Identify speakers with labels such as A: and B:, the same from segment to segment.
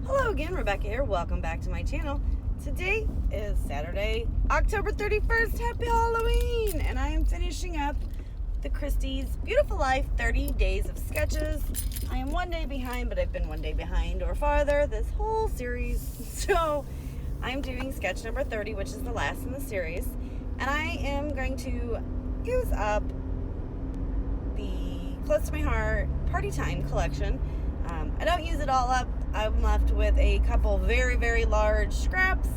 A: Hello again, Rebecca here. Welcome back to my channel. Today is Saturday, October 31st. Happy Halloween! And I am finishing up the Christy's Beautiful Life 30 Days of Sketches. I am one day behind, but I've been one day behind or farther this whole series. So I'm doing sketch number 30, which is the last in the series. And I am going to use up the Close to My Heart Party Time collection. I don't use it all up. I'm left with a couple very, very large scraps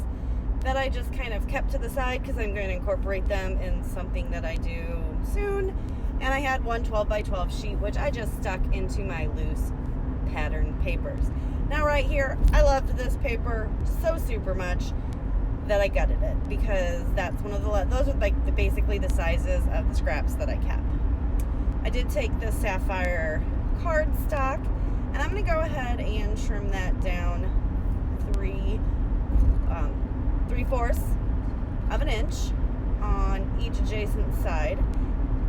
A: that I just kind of kept to the side because I'm going to incorporate them in something that I do soon. And I had one 12 by 12 sheet, which I just stuck into my loose pattern papers. Now right here, I loved this paper so super much that I gutted it because that's one of those are like basically the sizes of the scraps that I kept. I did take the sapphire cardstock, and I'm going to go ahead and trim that down 3/4 of an inch on each adjacent side.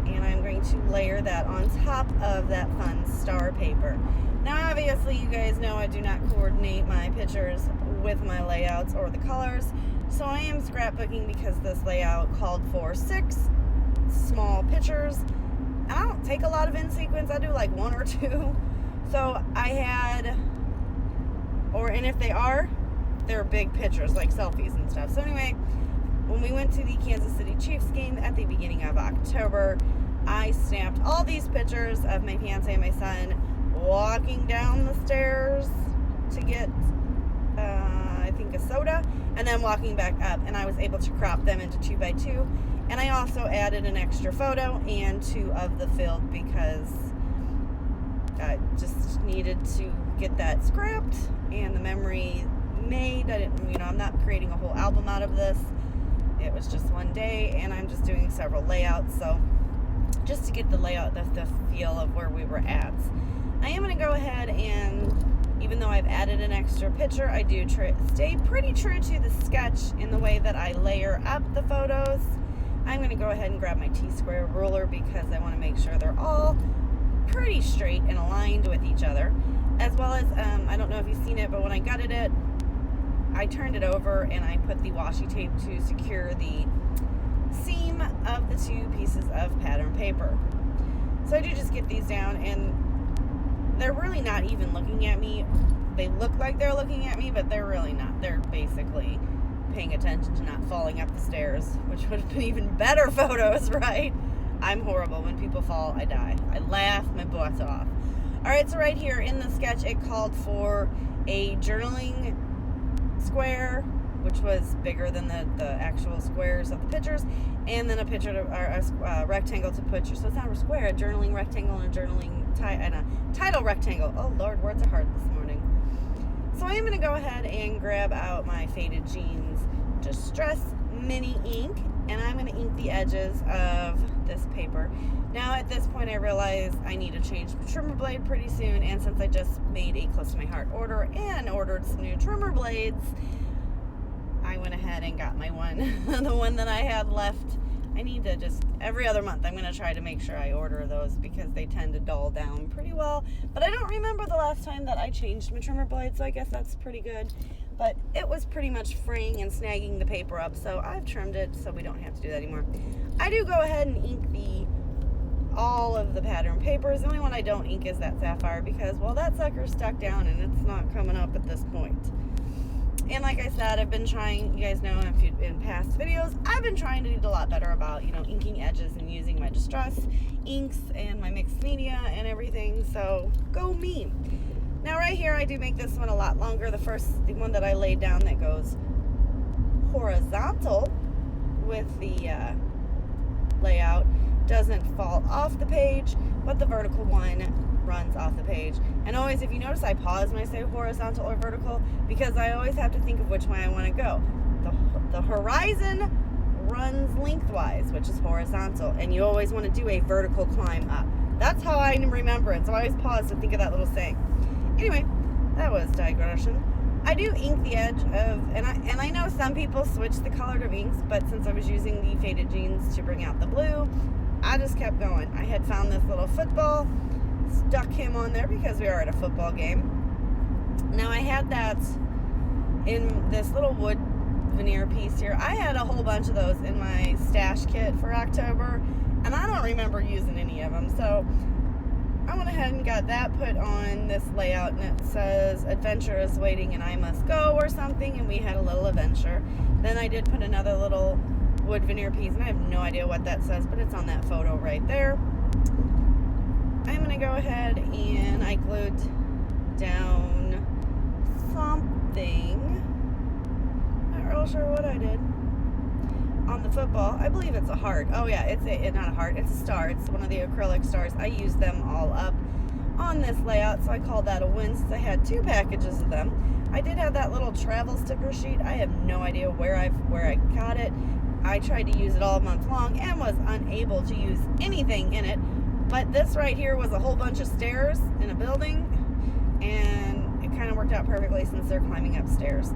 A: And I'm going to layer that on top of that fun star paper. Now obviously you guys know I do not coordinate my pictures with my layouts or the colors. So I am scrapbooking because this layout called for 6 small pictures. And I don't take a lot of in sequence. I do like 1 or 2. So I had, and if they are, they're big pictures, like selfies and stuff. So anyway, when we went to the Kansas City Chiefs game at the beginning of October, I snapped all these pictures of my fiance and my son walking down the stairs to get, I think, a soda, and then walking back up. And I was able to crop them into 2 by 2. And I also added an extra photo and 2 of the field because I just needed to get that scrapped and the memory made. I'm not creating a whole album out of this. It was just one day, and I'm just doing several layouts. So just to get the layout, the feel of where we were at. I am going to go ahead and, even though I've added an extra picture, I do stay pretty true to the sketch in the way that I layer up the photos. I'm going to go ahead and grab my T-square ruler because I want to make sure they're all pretty straight and aligned with each other, as well as I don't know if you've seen it, but when I gutted it, I turned it over and I put the washi tape to secure the seam of the 2 pieces of pattern paper. So I do just get these down, and they're really not even looking at me. They look like they're looking at me, but they're really not. They're basically paying attention to not falling up the stairs, which would have been even better photos, right? I'm horrible. When people fall, I die. I laugh my butts off. Alright, so right here in the sketch, it called for a journaling square, which was bigger than the actual squares of the pictures, and then a picture or a rectangle to put so it's not a square, a journaling rectangle and a journaling and a title rectangle. Oh Lord, words are hard this morning. So I am going to go ahead and grab out my Faded Jeans Distress Mini Ink, and I'm going to ink the edges of this paper. Now at this point I realize I need to change the trimmer blade pretty soon, and since I just made a Close to My Heart order and ordered some new trimmer blades, I went ahead and got my one, the one that I had left. I need to just, every other month, I'm going to try to make sure I order those because they tend to dull down pretty well. But I don't remember the last time that I changed my trimmer blade, so I guess that's pretty good. But it was pretty much fraying and snagging the paper up, so I've trimmed it so we don't have to do that anymore. I do go ahead and ink all of the pattern papers. The only one I don't ink is that sapphire because, well, that sucker's stuck down and it's not coming up at this point. And like I said, I've been trying, you guys know in past videos, I've been trying to do a lot better about, inking edges and using my Distress inks and my mixed media and everything, so go me. Now right here, I do make this one a lot longer. The one that I laid down that goes horizontal with the layout doesn't fall off the page, but the vertical one runs off the page. And always, if you notice, I pause when I say horizontal or vertical because I always have to think of which way I want to go. The horizon runs lengthwise, which is horizontal, and you always want to do a vertical climb up. That's how I remember it, so I always pause to think of that little saying. Anyway, that was digression. I do ink the edge of, and I know some people switch the color of inks, but since I was using the Faded Jeans to bring out the blue, I just kept going. I had found this little football, stuck him on there because we are at a football game, Now I had that in this little wood veneer piece here. I had a whole bunch of those in my stash kit for October, and I don't remember using any of them. So I went ahead and got that put on this layout, and it says adventure is waiting and I must go or something, and we had a little adventure. Then I did put another little wood veneer piece, and I have no idea what that says, but it's on that photo right there. I'm gonna go ahead and I glued down something, not real sure what I did, on the football. I believe it's a heart. Oh yeah, it's not a heart, it's a star. It's one of the acrylic stars. I used them all up on this layout, so I called that a win since I had 2 packages of them. I did have that little travel sticker sheet. I have no idea where I got it. I tried to use it all month long and was unable to use anything in it. But this right here was a whole bunch of stairs in a building, and it kind of worked out perfectly since they're climbing upstairs.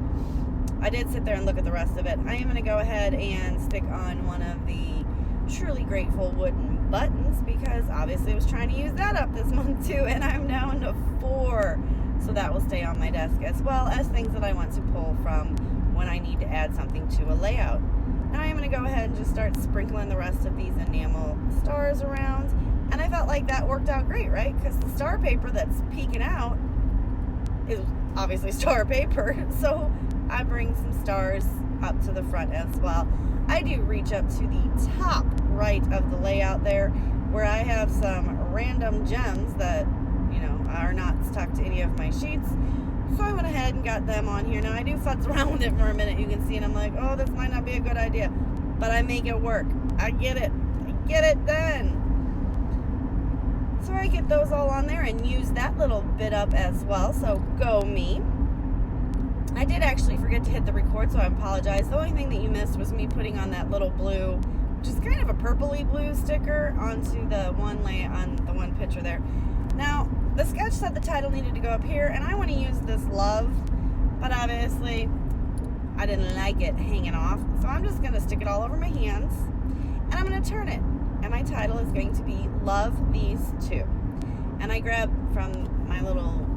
A: I did sit there and look at the rest of it. I am going to go ahead and stick on one of the Truly Grateful wooden buttons, because obviously I was trying to use that up this month too, and I'm down to 4. So that will stay on my desk, as well as things that I want to pull from when I need to add something to a layout. Now I'm going to go ahead and just start sprinkling the rest of these enamel stars around. And I felt like that worked out great, right? Because the star paper that's peeking out is obviously star paper. So I bring some stars up to the front as well. I do reach up to the top right of the layout there, where I have some random gems that, you know, are not stuck to any of my sheets. So I went ahead and got them on here. Now I do futz around with it for a minute, you can see, and I'm like, oh, this might not be a good idea. But I make it work. I get it done. So I get those all on there and use that little bit up as well, so go me. I did actually forget to hit the record, so I apologize. The only thing that you missed was me putting on that little blue, which is kind of a purpley blue sticker, onto the one picture there. Now, the sketch said the title needed to go up here, and I want to use this love, but obviously I didn't like it hanging off, so I'm just going to stick it all over my hands, and I'm going to turn it. And my title is going to be Love These Two. And I grabbed from my little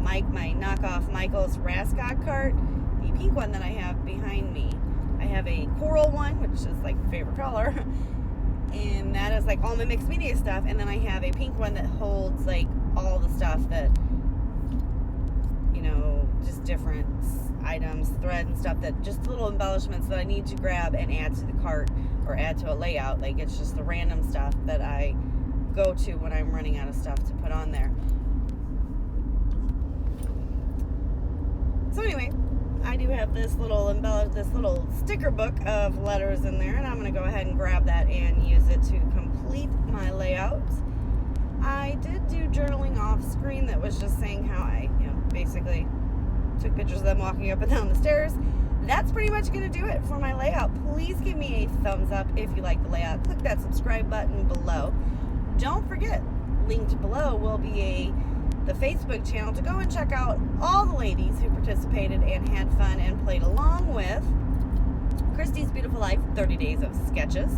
A: my knockoff Michael's Rascot cart, the pink one that I have behind me. I have a coral one, which is like my favorite color, and that is like all my mixed media stuff. And then I have a pink one that holds like all the stuff that, you know, just different items, thread and stuff, that just little embellishments that I need to grab and add to the cart or add to a layout. Like, it's just the random stuff that I go to when I'm running out of stuff to put on there. So anyway, I do have this little sticker book of letters in there, and I'm going to go ahead and grab that and use it to complete my layout. I did do journaling off screen that was just saying how I, basically took pictures of them walking up and down the stairs. That's pretty much going to do it for my layout. Please give me a thumbs up if you like the layout. Click that subscribe button below. Don't forget, linked below will be the Facebook channel to go and check out all the ladies who participated and had fun and played along with Christy's Beautiful Life 30 Days of Sketches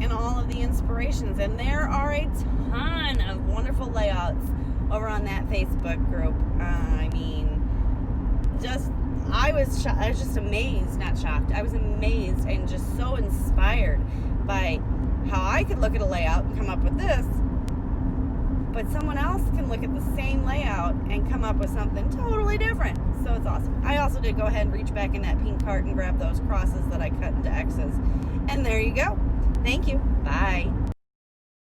A: and all of the inspirations. And there are a ton of wonderful layouts over on that Facebook group. I was just amazed, not shocked. I was amazed and just so inspired by how I could look at a layout and come up with this, but someone else can look at the same layout and come up with something totally different. So it's awesome. I also did go ahead and reach back in that pink cart and grab those crosses that I cut into X's. And there you go. Thank you. Bye.